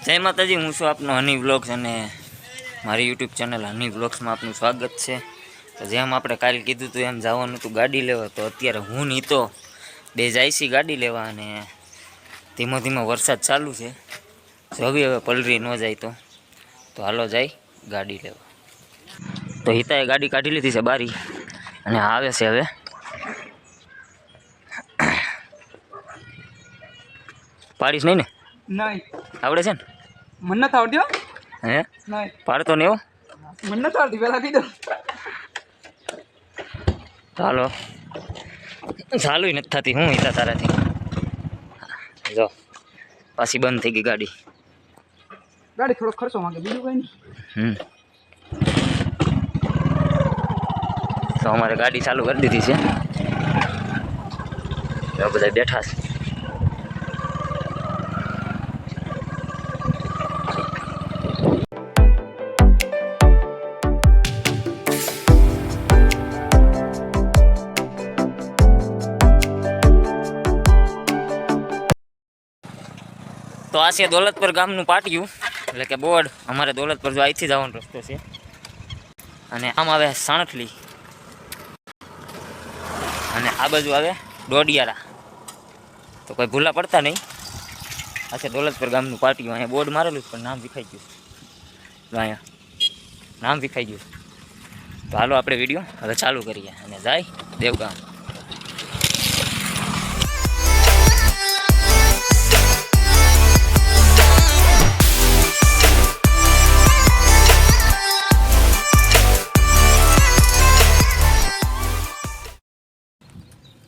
જય માતાજી, હું છું આપનો હની વ્લોગ્સ અને મારી યુટ્યુબ ચેનલ હની વ્લોગ્સમાં આપનું સ્વાગત છે. તો જેમ આપણે કાલે કીધું હતું એમ જવાનું હતું ગાડી લેવા, તો અત્યારે હું નીતો બે જાય છે ગાડી લેવા અને ધીમો ધીમો વરસાદ ચાલુ છે. હવે પલરી ન જાય તો હાલો જાય ગાડી લેવા. તો હિતાએ ગાડી કાઢી લીધી છે બારી અને આવે છે હવે. પાડીશ નહીં ને? નહીં આવડે છે ને? મને નથી આવડતી હો. હે નહીં પાડતો ને એવો? મને નથી આવડતી, પહેલાં કીધું. ચાલો ચાલુ નથી થતી. હું હિતા તારાથી જો પાછી બંધ થઈ ગઈ ગાડી. ગાડી થોડો ખર્ચો માંગે, બીજું કંઈ નહીં. તો અમારે ગાડી ચાલુ કરી દીધી છે. બધા બેઠા છે. તો આ છે દોલતપર ગામનું પાટિયું, એટલે કે બોર્ડ. અમારે દોલતપર જો અહીંથી જવાનો રસ્તો છે અને આમ આવે સાણઠલી અને આ બાજુ આવે ડોડિયારા. તો કોઈ ભૂલા પડતા નહીં. આ છે દોલતપર ગામનું પાટિયું. અહીંયા બોર્ડ મારેલું પણ નામ વિખાઈ ગયું. અહીંયા નામ વિખાઈ ગયું. તો હાલો આપણે વિડીયો હવે ચાલુ કરીએ અને જાય દેવગામ.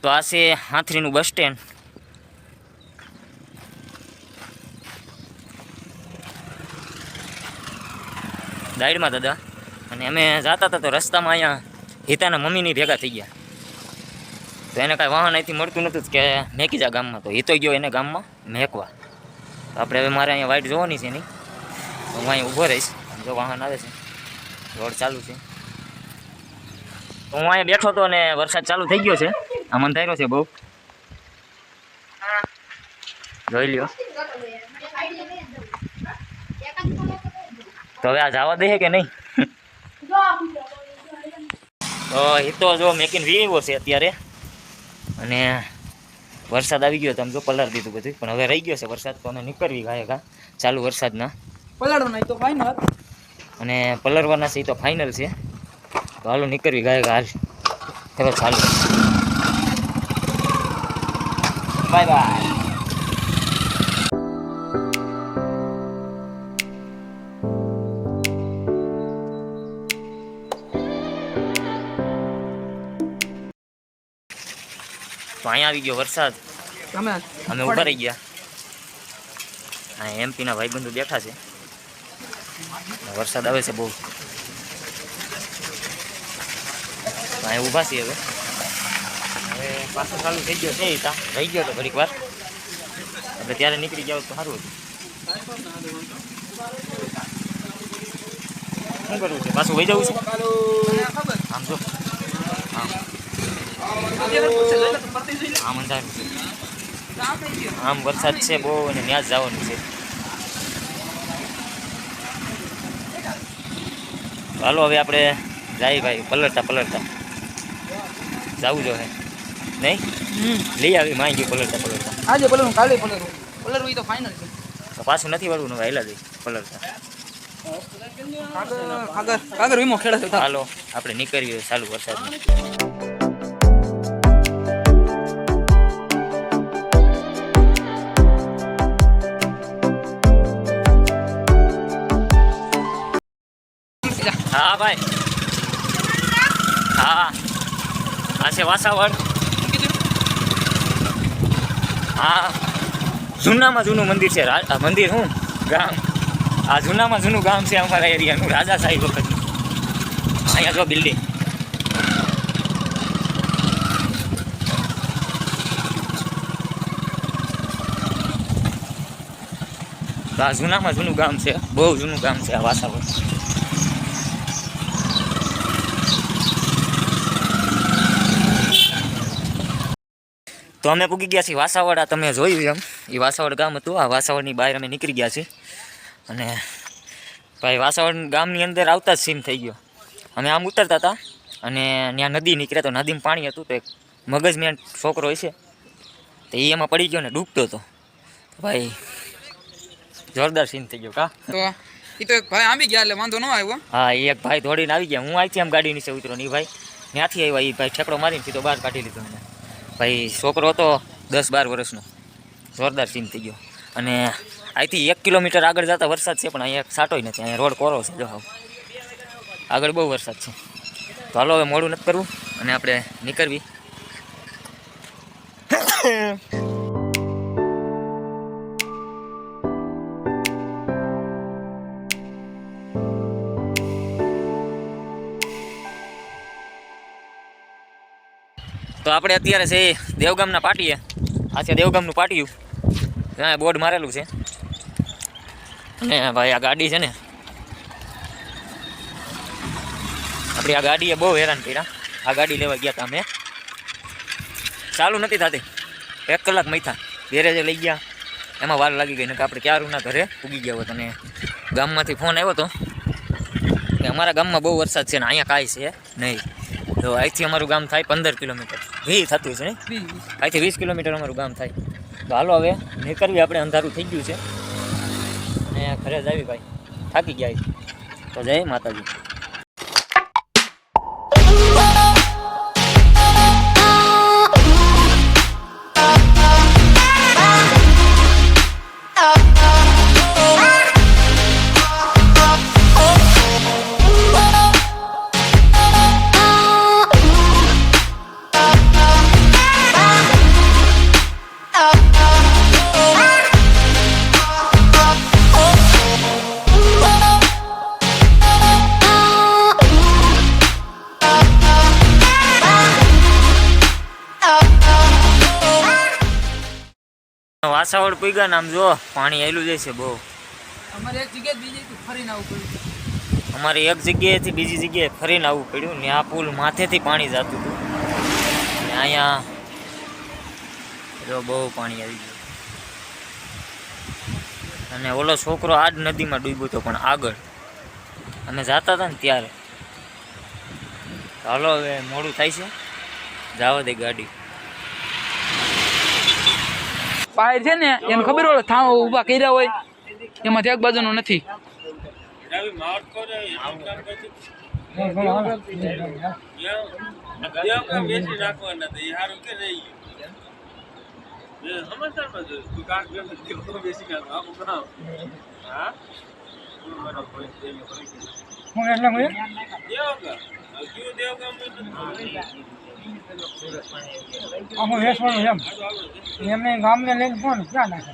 તો આ છે હાથરીનું બસ સ્ટેન્ડ. દાઈડમાં દાદા અને અમે જતા હતા તો રસ્તામાં અહીંયા હિતાના મમ્મીની ભેગા થઈ ગયા. તો એને કાંઈ વાહન અહીંથી મળતું નહોતું કે મેકી જા ગામમાં. તો હિતો ગયો એને ગામમાં મેકવા. તો આપણે હવે મારે અહીંયા વાઇટ જોવાની છે નહીં, તો હું અહીં ઊભો રહીશ. જો વાહન આવે છે, રોડ ચાલુ છે. તો હું અહીંયા બેઠો હતો અને વરસાદ ચાલુ થઈ ગયો છે. આ મંધાયરો છે બહુ, જોઈ લ્યો. તો હવે આ જવા દે કે નહીં? તો હિતો જો મેકીને વીવો છે અત્યારે અને વરસાદ આવી ગયો. તમે જો પલાર દીધું બધું, પણ હવે રહી ગયો છે વરસાદ. તો અમે નીકળવી ગાયકા ચાલુ વરસાદના. પલાળવાના તો ફાઇનલ અને પલરવાના છે એ તો ફાઇનલ છે. તો હાલો નીકળવી ગાયકા. હાલ હવે ચાલુ. Bye bye. તો અહીંયા આવી ગયો વરસાદ. અમે ઉભા રહી ગયા. અહીંયા એમપીના ભાઈબંધો બેઠા છે. વરસાદ આવે છે બહુ. અહીંયા ઊભા છીએ. હવે પાછો ચાલુ થઈ ગયો છે. રહી ગયો તો ઘડીક વાર, એટલે ત્યારે નીકળી જાવ તો સારું હતું. શું કરવું છે? પાછું વહી જવું છે. આમ જો આમ અંધારું છે, આમ વરસાદ છે બહુ અને ત્યાં જ જવાનું છે. ચાલો હવે આપણે જાય ભાઈ પલળતા પલળતા જવું જો હે નહીં? લઈ આવી માઈ ગયું પલળતા પલળતા. આજે પલળવું, કાલે પલળવું. પલળવું તો ફાઇનલ છે. તો પાછું નથી વળવું ને હેલા જઈ પલળતા. કાગર વીમો ખેડા છે. હાલો આપણે નીકળીએ ચાલુ વરસાદમાં. હા ભાઈ, હા આ છે વાસાવડ. હા જૂનામાં જૂનું મંદિર છે. મંદિર શું ગામ? આ જૂનામાં જૂનું ગામ છે અમારા એરિયાનું, રાજા સાહેબ વખતનું. અહીંયા જો બિલ્ડિંગ. આ જૂનામાં જૂનું ગામ છે, બહુ જૂનું ગામ છે આ વાસાવડ. તો અમે પૂગી ગયા છીએ વાસાવડ. આ તમે જોયું એમ એ વાસાવડ ગામ હતું. આ વાસાવડની બહાર અમે નીકળી ગયા છીએ અને ભાઈ વાસણ ગામની અંદર આવતા જ સીન થઈ ગયો. અમે આમ ઉતરતા હતા અને ત્યાં નદી નીકળે તો નદીમાં પાણી હતું તો એક મગજમેન છોકરો હશે તો એ એમાં પડી ગયો ને ડૂબતો હતો. ભાઈ જોરદાર સીન થઈ ગયો કા. તો એ તો એક ભાઈ આંબી ગયા એટલે વાંધો ન આવ્યો. હા એ એક ભાઈ દોડીને આવી ગયા. હું અહીંથી આમ ગાડી નીચે ઉતરો ને એ ભાઈ ત્યાંથી આવ્યા. એ ભાઈ ઠેકડો મારીને સીધો બહાર કાઢી લીધો મને. ભાઈ છોકરો હતો 10-12 વર્ષનો. જોરદાર સીન થઈ ગયો. અને અહીંથી 1 કિલોમીટર આગળ જતા વરસાદ છે પણ અહીંયા સાટોય નથી. અહીંયા રોડ કોરો છે. જો હાવ આગળ બહુ વરસાદ છે. તો હાલો હવે મોડું નથી કરવું અને આપણે નીકળવી. તો આપણે અત્યારે છે દેવગામના પાટીએ. આ છે દેવગામનું પાટિયું. ત્યાં બોર્ડ મારેલું છે. અને ભાઈ આ ગાડી છે ને આપણી આ ગાડીએ બહુ હેરાન કર્યા. આ ગાડી લેવા ગયા હતા અમે. ચાલુ નથી થતી. 1 કલાક મૈથા ગેરેજે લઈ ગયા એમાં વાર લાગી ગઈ ને કે આપણે ક્યારના ઘરે ઉગી ગયા હોત. અને ગામમાંથી ફોન આવ્યો હતો કે અમારા ગામમાં બહુ વરસાદ છે ને અહીંયા કાંઈ છે નહીં. તો અહીંથી અમારું ગામ થાય 15 કિલોમીટર. 20 થતું છે ને અહીંથી 20 કિલોમીટર અમારું ગામ થાય. તો હાલો હવે નીકળવી આપણે. અંધારું થઈ ગયું છે અને ઘરે જ આવી ભાઈ. થાકી ગયા. તો જય માતાજી. વાસાવડ પૂગ્યા ને આમ જો પાણી આવેલું જાય છે બહુ. અમારે એક જગ્યાએ બીજી ફરીને આવવું પડ્યું. અમારે એક જગ્યાએથી બીજી જગ્યાએ ફરીને આવવું પડ્યું ને. આ પુલ માથેથી પાણી જતું હતું ને અહીંયા જો બહુ પાણી આવી ગયું. અને ઓલો છોકરો આ જ નદીમાં ડૂબ્યો હતો પણ આગળ અમે જતા હતા ને ત્યારે. ચાલો હવે મોડું થાય છે. જવા દે ગાડી. બહાર છે ને એને ખબર હોય થાવ ઊભા કર્યા હોય એમાંથી એક બાજુનો નથી. આમાં વેચવાનું એમ એમને ગામને લઈને કોણ ક્યાં નાખે